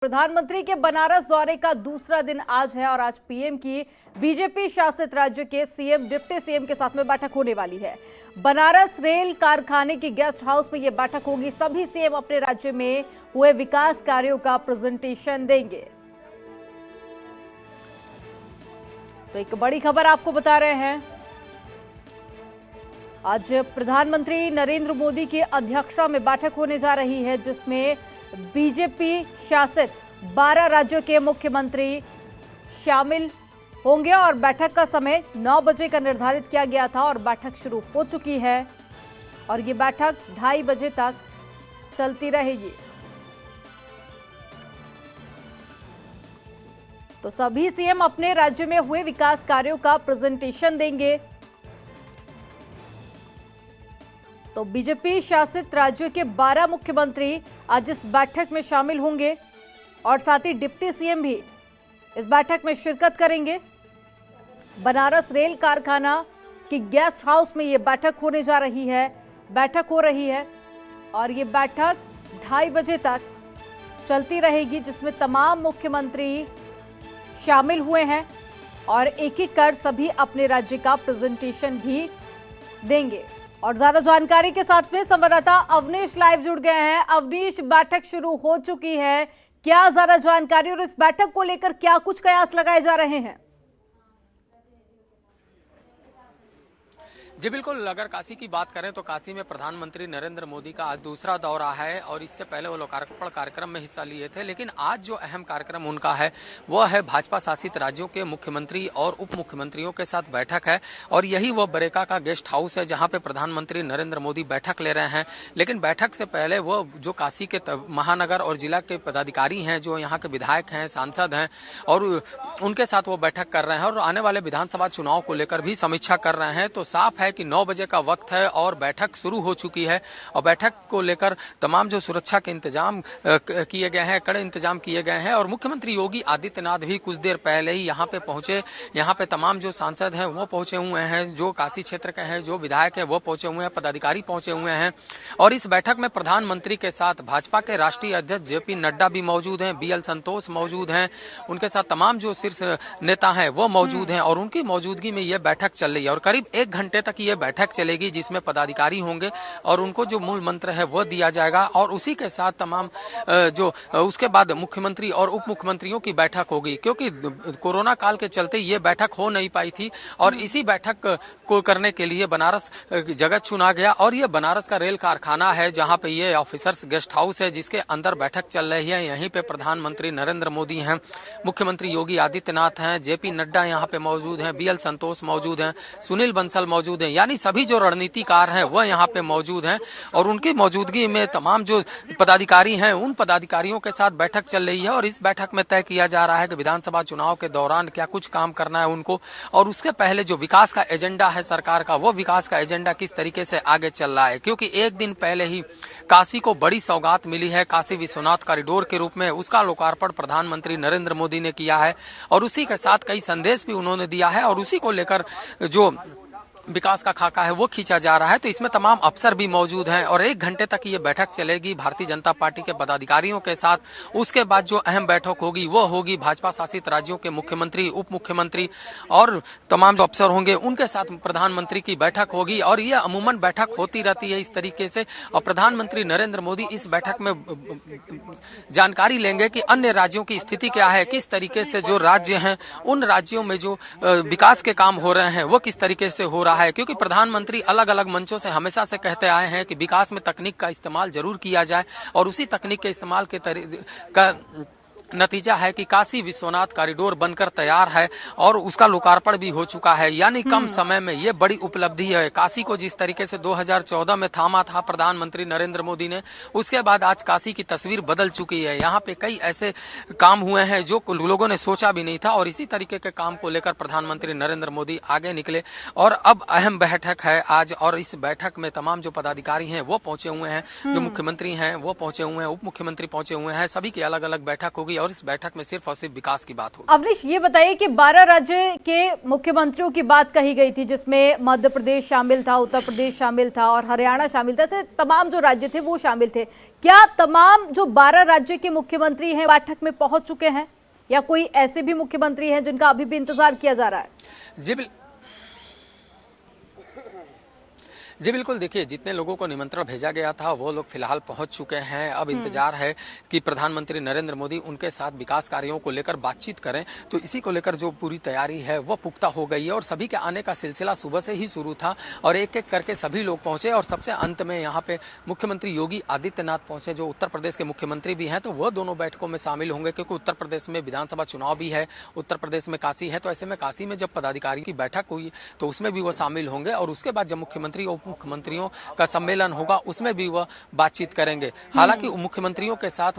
प्रधानमंत्री के बनारस दौरे का दूसरा दिन आज है और आज पीएम की बीजेपी शासित राज्य के सीएम डिप्टी सीएम के साथ में बैठक होने वाली है। बनारस रेल कारखाने की गेस्ट हाउस में यह बैठक होगी। सभी सीएम अपने राज्य में हुए विकास कार्यों का प्रेजेंटेशन देंगे। तो एक बड़ी खबर आपको बता रहे हैं, आज प्रधानमंत्री नरेंद्र मोदी की अध्यक्षता में बैठक होने जा रही है, जिसमें बीजेपी शासित 12 राज्यों के मुख्यमंत्री शामिल होंगे और बैठक का समय 9 बजे का निर्धारित किया गया था और बैठक शुरू हो चुकी है और ये बैठक 2:30 बजे तक चलती रहेगी। तो सभी सीएम अपने राज्य में हुए विकास कार्यों का प्रेजेंटेशन देंगे। तो बीजेपी शासित राज्यों के 12 मुख्यमंत्री आज इस बैठक में शामिल होंगे और साथ ही डिप्टी सीएम भी इस बैठक में शिरकत करेंगे। बनारस रेल कारखाना की गेस्ट हाउस में यह बैठक होने जा रही है, बैठक हो रही है और ये बैठक 2:30 बजे तक चलती रहेगी, जिसमें तमाम मुख्यमंत्री शामिल हुए हैं और एक एक कर सभी अपने राज्य का प्रेजेंटेशन भी देंगे। और ज्यादा जानकारी के साथ में संवाददाता अवनीश लाइव जुड़ गए हैं। अवनीश, बैठक शुरू हो चुकी है, क्या ज्यादा जानकारी और इस बैठक को लेकर क्या कुछ कयास लगाए जा रहे हैं? जी बिल्कुल, अगर काशी की बात करें तो काशी में प्रधानमंत्री नरेंद्र मोदी का आज दूसरा दौरा है और इससे पहले वो लोकार्पण कार्यक्रम में हिस्सा लिए थे। लेकिन आज जो अहम कार्यक्रम उनका है वो है भाजपा शासित राज्यों के मुख्यमंत्री और उप मुख्यमंत्रियों के साथ बैठक है और यही वो बरेका का गेस्ट हाउस है जहां पे प्रधानमंत्री नरेंद्र मोदी बैठक ले रहे हैं। लेकिन बैठक से पहले वो जो काशी के महानगर और जिला के पदाधिकारी हैं, जो यहाँ के विधायक हैं, सांसद हैं, और उनके साथ वो बैठक कर रहे हैं और आने वाले विधानसभा चुनाव को लेकर भी समीक्षा कर रहे हैं। तो साफ है कि 9 बजे का वक्त है और बैठक शुरू हो चुकी है और बैठक को लेकर तमाम जो सुरक्षा के इंतजाम किए गए हैं, कड़े इंतजाम किए गए हैं। और मुख्यमंत्री योगी आदित्यनाथ भी कुछ देर पहले ही यहाँ पे पहुंचे। यहाँ पे तमाम जो सांसद हैं वो पहुंचे हुए हैं, जो काशी क्षेत्र के हैं, जो विधायक है वो पहुंचे हुए हैं, पदाधिकारी पहुंचे हुए हैं। और इस बैठक में प्रधानमंत्री के साथ भाजपा के राष्ट्रीय अध्यक्ष जेपी नड्डा भी मौजूद हैं, बीएल संतोष मौजूद हैं, उनके साथ तमाम जो शीर्ष नेता हैं वो मौजूद हैं और उनकी मौजूदगी में ये बैठक चल रही है। और करीब 1 घंटे तक ये बैठक चलेगी, जिसमें पदाधिकारी होंगे और उनको जो मूल मंत्र है वो दिया जाएगा और उसी के साथ तमाम जो उसके बाद मुख्यमंत्री और उप मुख्यमंत्रियों की बैठक होगी, क्योंकि कोरोना काल के चलते ये बैठक हो नहीं पाई थी और इसी बैठक को करने के लिए बनारस जगह चुना गया। और ये बनारस का रेल कारखाना है जहां पे ये ऑफिसर्स गेस्ट हाउस है, जिसके अंदर बैठक चल रही है। यहीं पे प्रधानमंत्री नरेंद्र मोदी हैं, मुख्यमंत्री योगी आदित्यनाथ हैं, जेपी नड्डा यहाँ पे मौजूद हैं, बीएल संतोष मौजूद हैं, सुनील बंसल मौजूद हैं, यानी सभी जो रणनीतिकार हैं वह यहाँ पे मौजूद हैं। और उनकी मौजूदगी में तमाम जो पदाधिकारी हैं उन पदाधिकारियों के साथ बैठक चल रही है और इस बैठक में तय किया जा रहा है कि विधानसभा चुनाव के दौरान क्या कुछ काम करना है उनको, और उसके पहले जो विकास का एजेंडा है सरकार का, वो विकास का एजेंडा किस तरीके से आगे चल रहा है। क्योंकि एक दिन पहले ही काशी को बड़ी सौगात मिली है काशी विश्वनाथ कॉरिडोर के रूप में, उसका लोकार्पण प्रधानमंत्री नरेंद्र मोदी ने किया है और उसी के साथ कई संदेश भी उन्होंने दिया है और उसी को लेकर जो विकास का खाका है वो खींचा जा रहा है। तो इसमें तमाम अफसर भी मौजूद हैं और 1 घंटे तक ये बैठक चलेगी भारतीय जनता पार्टी के पदाधिकारियों के साथ। उसके बाद जो अहम बैठक होगी वो होगी भाजपा शासित राज्यों के मुख्यमंत्री, उप मुख्यमंत्री और तमाम जो अफसर होंगे उनके साथ प्रधानमंत्री की बैठक होगी। और ये अमूमन बैठक होती रहती है इस तरीके से। और प्रधानमंत्री नरेंद्र मोदी इस बैठक में जानकारी लेंगे कि अन्य राज्यों की स्थिति क्या है, किस तरीके से जो राज्य हैं उन राज्यों में जो विकास के काम हो रहे हैं वो किस तरीके से हो रहा है। क्योंकि प्रधानमंत्री अलग अलग मंचों से हमेशा से कहते आए हैं कि विकास में तकनीक का इस्तेमाल जरूर किया जाए और उसी तकनीक के इस्तेमाल का नतीजा है कि काशी विश्वनाथ कॉरिडोर बनकर तैयार है और उसका लोकार्पण भी हो चुका है। यानी कम समय में ये बड़ी उपलब्धि है। काशी को जिस तरीके से 2014 में थामा था प्रधानमंत्री नरेंद्र मोदी ने, उसके बाद आज काशी की तस्वीर बदल चुकी है। यहाँ पे कई ऐसे काम हुए हैं जो लोगों ने सोचा भी नहीं था और इसी तरीके के काम को लेकर प्रधानमंत्री नरेंद्र मोदी आगे निकले। और अब अहम बैठक है आज और इस बैठक में तमाम जो पदाधिकारी हैं वो पहुंचे हुए हैं, जो मुख्यमंत्री हैं वो पहुंचे हुए हैं, उप मुख्यमंत्री पहुंचे हुए हैं, सभी की अलग अलग बैठक होगी और इस बैठक में सिर्फ और सिर्फ विकास की बात होगी। अवनीश, ये बताइए कि 12 राज्य के मुख्यमंत्रियों की बात कही गई थी, जिसमें मध्य प्रदेश शामिल था, उत्तर प्रदेश शामिल था और हरियाणा शामिल था, ऐसे तमाम जो राज्य थे वो शामिल थे। क्या तमाम जो 12 राज्य के मुख्यमंत्री हैं बैठक में पहुंच चुके हैं या कोई ऐसे भी मुख्यमंत्री हैं जिनका अभी भी इंतजार किया जा रहा है? जी बिल्कुल, देखिए जितने लोगों को निमंत्रण भेजा गया था वो लोग फिलहाल पहुंच चुके हैं। अब इंतजार है कि प्रधानमंत्री नरेंद्र मोदी उनके साथ विकास कार्यों को लेकर बातचीत करें, तो इसी को लेकर जो पूरी तैयारी है वो पुख्ता हो गई है और सभी के आने का सिलसिला सुबह से ही शुरू था और एक एक करके सभी लोग पहुंचे और सबसे अंत में यहाँ पे मुख्यमंत्री योगी आदित्यनाथ पहुंचे, जो उत्तर प्रदेश के मुख्यमंत्री भी हैं, तो वह दोनों बैठकों में शामिल होंगे क्योंकि उत्तर प्रदेश में विधानसभा चुनाव भी है, उत्तर प्रदेश में काशी है, तो ऐसे में काशी में जब पदाधिकारी की बैठक हुई तो उसमें भी वो शामिल होंगे और उसके बाद जब मुख्यमंत्री और मुख्यमंत्रियों का सम्मेलन होगा उसमें भी वह बातचीत करेंगे। हालांकि मुख्यमंत्रियों के साथ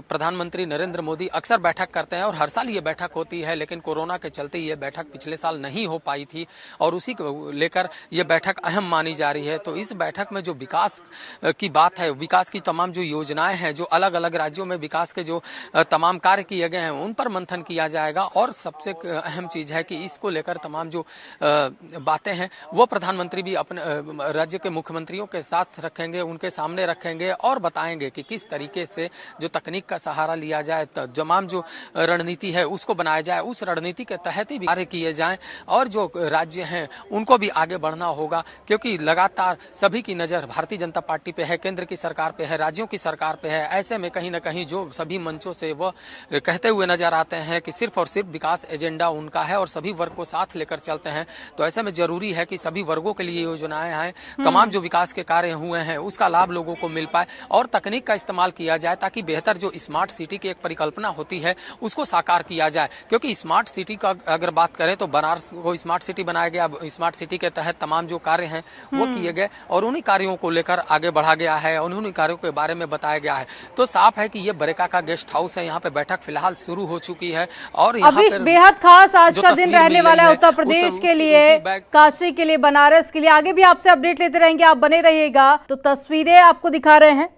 प्रधानमंत्री नरेंद्र मोदी अक्सर बैठक करते हैं और हर साल ये बैठक होती है, लेकिन कोरोना के चलते ये बैठक पिछले साल नहीं हो पाई थी और उसी को लेकर ये बैठक अहम मानी जा रही है। तो इस बैठक में जो विकास की बात है, विकास की तमाम जो योजनाएं हैं, जो अलग अलग राज्यों में विकास के जो तमाम कार्य किए गए हैं उन पर मंथन किया जाएगा और सबसे अहम चीज है कि इसको लेकर तमाम जो बातें हैं वो प्रधानमंत्री भी अपने राज्य के मुख्यमंत्रियों के साथ रखेंगे, उनके सामने रखेंगे और बताएंगे कि किस तरीके से जो तकनीक का सहारा लिया जाए, तमाम जो रणनीति है उसको बनाया जाए, उस रणनीति के तहत ही कार्य किए जाएं और जो राज्य हैं उनको भी आगे बढ़ना होगा क्योंकि लगातार सभी की नजर भारतीय जनता पार्टी पे है, केंद्र की सरकार पे है, राज्यों की सरकार पे है। ऐसे में कहीं ना कहीं जो सभी मंचों से वो कहते हुए नजर आते हैं कि सिर्फ और सिर्फ विकास एजेंडा उनका है और सभी वर्ग को साथ लेकर चलते हैं, तो ऐसे में जरूरी है कि सभी वर्गों के लिए योजनाएं आए, तमाम जो विकास के कार्य हुए हैं उसका लाभ लोगों को मिल पाए और तकनीक का इस्तेमाल किया जाए ताकि बेहतर जो स्मार्ट सिटी की एक परिकल्पना होती है उसको साकार किया जाए। क्योंकि स्मार्ट सिटी का अगर बात करें तो बनारस को स्मार्ट सिटी बनाया गया, स्मार्ट सिटी के तहत तमाम जो कार्य हैं वो किए गए और उन्हीं कार्यों को लेकर आगे बढ़ा गया है और उन्हीं कार्यों के बारे में बताया गया है। तो साफ है कि ये बरेका का गेस्ट हाउस है, यहाँ पे बैठक फिलहाल शुरू हो चुकी है और अभी बेहद खास आज का दिन रहने वाला है उत्तर प्रदेश के लिए, काशी के लिए, बनारस के लिए। आगे भी आपसे अपडेट लेते रहेंगे, आप बने रहिएगा। तो तस्वीरें आपको दिखा रहे हैं,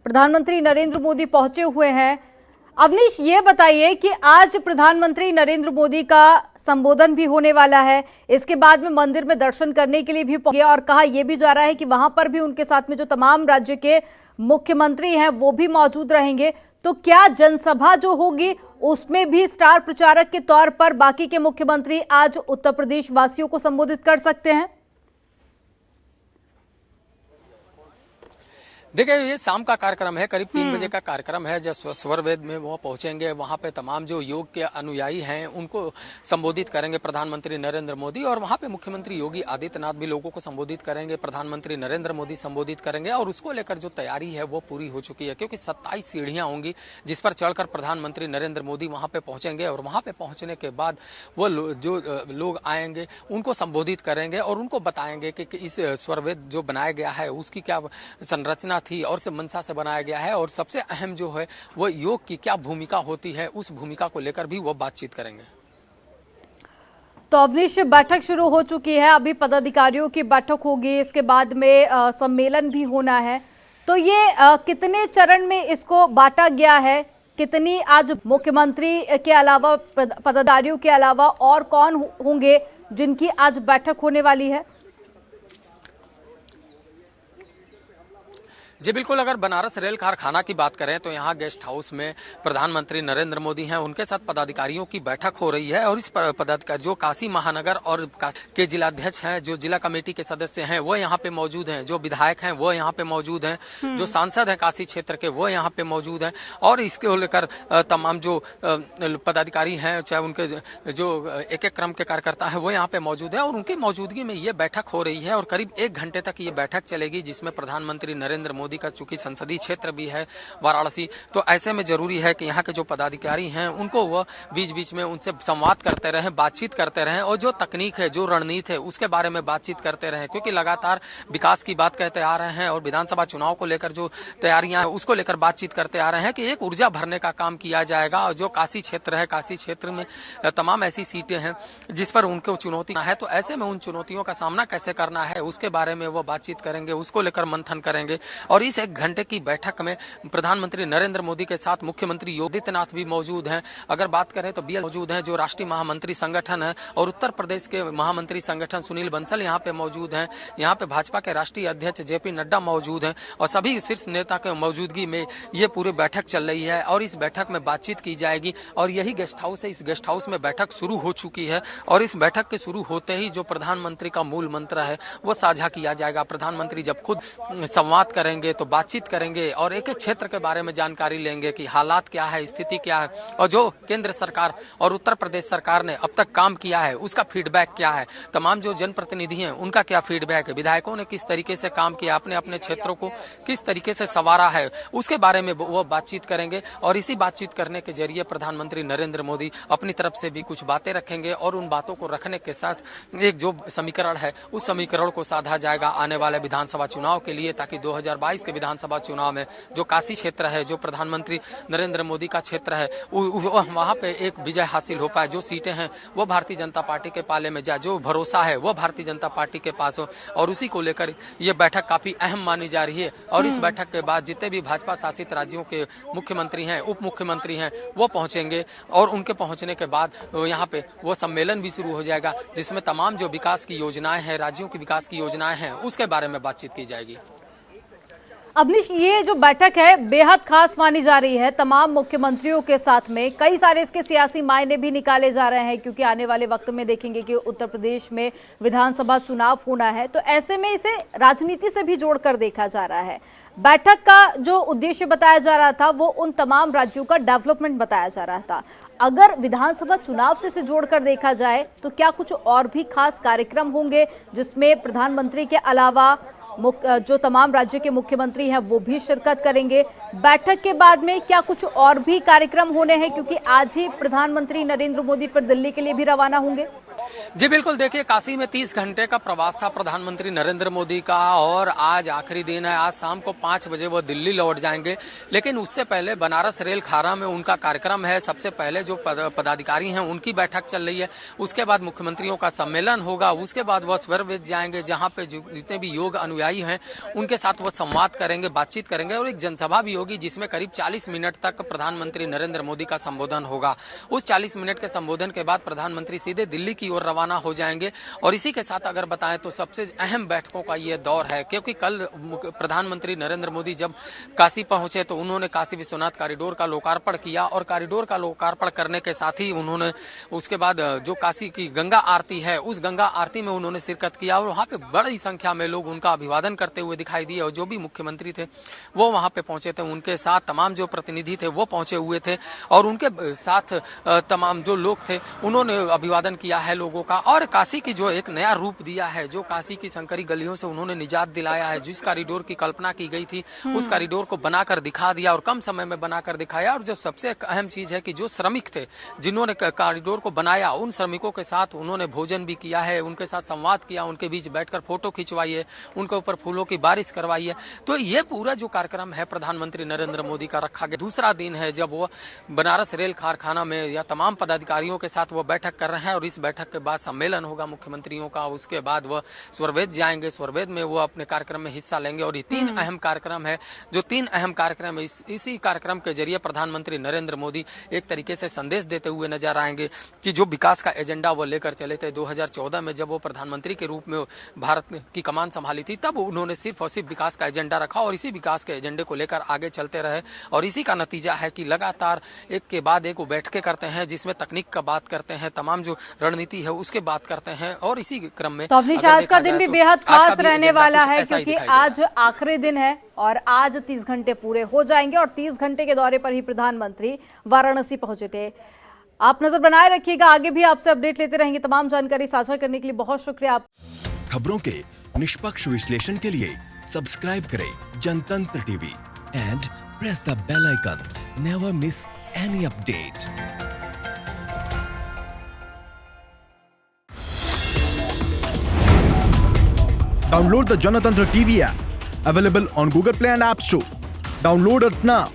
प्रधानमंत्री नरेंद्र मोदी पहुंचे हुए हैं। अवनीश, ये बताइए कि आज प्रधानमंत्री नरेंद्र मोदी का संबोधन भी होने वाला है, इसके बाद में मंदिर में दर्शन करने के लिए भी पहुंचे और कहा यह भी जा रहा है कि वहां पर भी उनके साथ में जो तमाम राज्य के मुख्यमंत्री हैं वो भी मौजूद रहेंगे। तो क्या जनसभा जो होगी उसमें भी स्टार प्रचारक के तौर पर बाकी के मुख्यमंत्री आज उत्तर प्रदेश वासियों को संबोधित कर सकते हैं? देखिए ये शाम का कार्यक्रम है, करीब 3 बजे का कार्यक्रम है। जब स्वरवेद में वो पहुंचेंगे वहां पे तमाम जो योग के अनुयायी हैं उनको संबोधित करेंगे प्रधानमंत्री नरेंद्र मोदी और वहां पे मुख्यमंत्री योगी आदित्यनाथ भी लोगों को संबोधित करेंगे, प्रधानमंत्री नरेंद्र मोदी संबोधित करेंगे और उसको लेकर जो तैयारी है वो पूरी हो चुकी है क्योंकि 27 सीढ़ियां होंगी जिस पर चढ़कर प्रधानमंत्री नरेंद्र मोदी वहां पे पहुंचेंगे और वहां पे पहुंचने के बाद वो जो लोग आएंगे उनको संबोधित करेंगे और उनको बताएंगे कि इस स्वरवेद जो बनाया गया है उसकी क्या संरचना थी और से मंशा से बनाया गया है और सबसे अहम जो है वो योग की क्या भूमिका होती है, उस भूमिका को लेकर भी वो बातचीत करेंगे। तो अवनीश, बैठक शुरू हो चुकी है, अभी पदाधिकारियों की बैठक होगी, इसके बाद में सम्मेलन भी होना है। तो ये कितने चरण में इसको बांटा गया है, कितनी आज मुख्यमंत्री के अलावा, पदाधिकारियों के अलावा और कौन होंगे जिनकी आज बैठक होने वाली है? जी बिल्कुल, अगर बनारस रेल कारखाना की बात करें तो यहाँ गेस्ट हाउस में प्रधानमंत्री नरेंद्र मोदी हैं, उनके साथ पदाधिकारियों की बैठक हो रही है और इस पदाधिकारी जो काशी महानगर और काशी के जिलाध्यक्ष हैं, जो जिला कमेटी के सदस्य हैं वो यहाँ पे मौजूद हैं, जो विधायक हैं वो यहाँ पे मौजूद हैं, जो सांसद हैं काशी क्षेत्र के वो यहाँ पे मौजूद हैं और इसको लेकर तमाम जो पदाधिकारी हैं, चाहे उनके जो एक एक क्रम के कार्यकर्ता है वो यहाँ पे मौजूद है और उनकी मौजूदगी में ये बैठक हो रही है और करीब 1 घंटे तक ये बैठक चलेगी जिसमें प्रधानमंत्री नरेंद्र मोदी का चूंकि संसदीय क्षेत्र भी है वाराणसी, तो ऐसे में जरूरी है कि यहाँ के जो पदाधिकारी हैं उनको वह बीच बीच में उनसे संवाद करते रहें, बातचीत करते रहें और जो तकनीक है, जो रणनीति है उसके बारे में बातचीत करते रहें क्योंकि लगातार विकास की बात कहते आ रहे हैं और विधानसभा चुनाव को लेकर जो तैयारियां हैं उसको लेकर बातचीत करते आ रहे हैं कि एक ऊर्जा भरने का काम किया जाएगा और जो काशी क्षेत्र है, काशी क्षेत्र में तमाम ऐसी सीटें हैं जिस पर उनको चुनौती है, तो ऐसे में उन चुनौतियों का सामना कैसे करना है उसके बारे में वो बातचीत करेंगे, उसको लेकर मंथन करेंगे और इस 1 घंटे की बैठक में प्रधानमंत्री नरेंद्र मोदी के साथ मुख्यमंत्री योगी आदित्यनाथ भी मौजूद हैं। अगर बात करें तो BL मौजूद हैं, जो राष्ट्रीय महामंत्री संगठन है, और उत्तर प्रदेश के महामंत्री संगठन सुनील बंसल यहाँ पे मौजूद हैं। यहाँ पे भाजपा के राष्ट्रीय अध्यक्ष JP नड्डा मौजूद हैं और सभी शीर्ष नेता के मौजूदगी में ये पूरी बैठक चल रही है और इस बैठक में बातचीत की जाएगी। और यही गेस्ट हाउस है, इस गेस्ट हाउस में बैठक शुरू हो चुकी है और इस बैठक के शुरू होते ही जो प्रधानमंत्री का मूल मंत्र है वो साझा किया जाएगा। प्रधानमंत्री जब खुद संवाद करेंगे तो बातचीत करेंगे और एक एक क्षेत्र के बारे में जानकारी लेंगे कि हालात क्या है, स्थिति क्या है और जो केंद्र सरकार और उत्तर प्रदेश सरकार ने अब तक काम किया है उसका फीडबैक क्या है। तमाम जो जनप्रतिनिधि हैं उनका क्या फीडबैक है, विधायकों ने किस तरीके से काम किया, अपने अपने क्षेत्रों को किस तरीके से संवारा है, उसके बारे में वो बातचीत करेंगे। और इसी बातचीत करने के जरिए प्रधानमंत्री नरेंद्र मोदी अपनी तरफ से भी कुछ बातें रखेंगे और उन बातों को रखने के साथ एक जो समीकरण है उस समीकरण को साधा जाएगा आने वाले विधानसभा चुनाव के लिए, ताकि 2022 के विधानसभा चुनाव में जो काशी क्षेत्र है, जो प्रधानमंत्री नरेंद्र मोदी का क्षेत्र है, वहां पे एक विजय हासिल हो पाए। जो सीटें हैं वो भारतीय जनता पार्टी के पाले में जाए, जो भरोसा है वो भारतीय जनता पार्टी के पास हो, और उसी को लेकर ये बैठक काफी अहम मानी जा रही है। और इस बैठक के बाद जितने भी भाजपा शासित राज्यों के मुख्यमंत्री हैं, उप मुख्यमंत्री हैं, वो पहुंचेंगे और उनके पहुंचने के बाद यहाँ पे वो सम्मेलन भी शुरू हो जाएगा जिसमें तमाम जो विकास की योजनाएं हैं, राज्यों की विकास की योजनाएं हैं, उसके बारे में बातचीत की जाएगी। अवनीश, ये जो बैठक है बेहद खास मानी जा रही है तमाम मुख्यमंत्रियों के साथ में। कई सारे इसके सियासी मायने भी निकाले जा रहे हैं क्योंकि आने वाले वक्त में देखेंगे कि उत्तर प्रदेश में विधानसभा चुनाव होना है, तो ऐसे में इसे राजनीति से भी जोड़कर देखा जा रहा है। बैठक का जो उद्देश्य बताया जा रहा था वो उन तमाम राज्यों का डेवलपमेंट बताया जा रहा था। अगर विधानसभा चुनाव से इसे जोड़कर देखा जाए तो क्या कुछ और भी खास कार्यक्रम होंगे जिसमें प्रधानमंत्री के अलावा जो तमाम राज्यों के मुख्यमंत्री हैं वो भी शिरकत करेंगे? बैठक के बाद में क्या कुछ और भी कार्यक्रम होने हैं, क्योंकि आज ही प्रधानमंत्री नरेंद्र मोदी फिर दिल्ली के लिए भी रवाना होंगे? जी बिल्कुल, देखिए काशी में 30 घंटे का प्रवास था प्रधानमंत्री नरेंद्र मोदी का और आज आखिरी दिन है। आज शाम को 5 बजे वो दिल्ली लौट जाएंगे, लेकिन उससे पहले बनारस रेल खारा में उनका कार्यक्रम है। सबसे पहले जो पदाधिकारी हैं उनकी बैठक चल रही है, उसके बाद मुख्यमंत्रियों का सम्मेलन होगा, उसके बाद वह स्वर्वेद जाएंगे जहां पे जितने भी योग अनुयायी हैं उनके साथ वो संवाद करेंगे, बातचीत करेंगे और एक जनसभा भी होगी जिसमें करीब 40 मिनट तक प्रधानमंत्री नरेंद्र मोदी का संबोधन होगा। उस 40 मिनट के संबोधन के बाद प्रधानमंत्री सीधे दिल्ली की ओर रवाना हो जाएंगे। और इसी के साथ अगर बताएं तो सबसे अहम बैठकों का ये दौर है, क्योंकि कल प्रधानमंत्री नरेंद्र मोदी जब काशी पहुंचे तो उन्होंने काशी विश्वनाथ कॉरिडोर का लोकार्पण किया और कॉरिडोर का लोकार्पण करने के साथ ही उन्होंने उसके बाद जो काशी की गंगा आरती है उस गंगा आरती में उन्होंने शिरकत किया और वहां पे बड़ी संख्या में लोग उनका अभिवादन करते हुए दिखाई दिए। और जो भी मुख्यमंत्री थे वो वहां पे पहुंचे थे, उनके साथ तमाम जो प्रतिनिधि थे वो पहुंचे हुए थे और उनके साथ तमाम जो लोग थे उन्होंने अभिवादन किया है लोगों का। और काशी की जो एक नया रूप दिया है, जो काशी की संकरी गलियों से उन्होंने निजात दिलाया है, जिस कॉरिडोर की कल्पना की गई थी उस कॉरिडोर को बनाकर दिखा दिया और कम समय में बनाकर दिखाया। और जो सबसे अहम चीज है कि जो श्रमिक थे जिन्होंने कॉरिडोर को बनाया उन श्रमिकों के साथ उन्होंने भोजन भी किया है, उनके साथ संवाद किया, उनके बीच बैठकर फोटो खिंचवाई है, उनके ऊपर फूलों की बारिश करवाई है। तो ये पूरा जो कार्यक्रम है प्रधानमंत्री नरेंद्र मोदी का रखा गया। दूसरा दिन है जब वो बनारस रेल कारखाना में या तमाम पदाधिकारियों के साथ वो बैठक कर रहे हैं और इस बैठक के बाद सम्मेलन होगा मुख्यमंत्रियों का। उसके बाद वह स्वर्वेद जाएंगे, स्वर्वेद में वो अपने कार्यक्रम में हिस्सा लेंगे। और ये 3 अहम कार्यक्रम है, जो 3 अहम कार्यक्रम है, इसी कार्यक्रम के जरिए प्रधानमंत्री नरेंद्र मोदी एक तरीके से संदेश देते हुए नजर आएंगे कि जो विकास का एजेंडा वो लेकर चले थे 2014 में जब वो प्रधानमंत्री के रूप में भारत की कमान संभाली थी, तब उन्होंने सिर्फ और सिर्फ विकास का एजेंडा रखा और इसी विकास के एजेंडे को लेकर आगे चलते रहे। और इसी का नतीजा है कि लगातार एक के बाद एक वो बैठकें करते हैं जिसमें तकनीक का बात करते हैं, तमाम जो रणनीति है उसके बात करते हैं। और इसी क्रम में तो अवनीश, आज का दिन भी बेहद खास रहने वाला है क्योंकि आज आखिरी दिन है और आज 30 घंटे पूरे हो जाएंगे और 30 घंटे के दौरे पर ही प्रधानमंत्री वाराणसी पहुंचे थे। आप नजर बनाए रखिएगा, आगे भी आपसे अपडेट लेते रहेंगे। तमाम जानकारी साझा करने के लिए बहुत शुक्रिया। आप खबरों के निष्पक्ष विश्लेषण के लिए सब्सक्राइब करें Janatantra TV and press the bell icon. Never miss any update. Download the Janatantra TV app, available on Google Play and App Store. Download it now.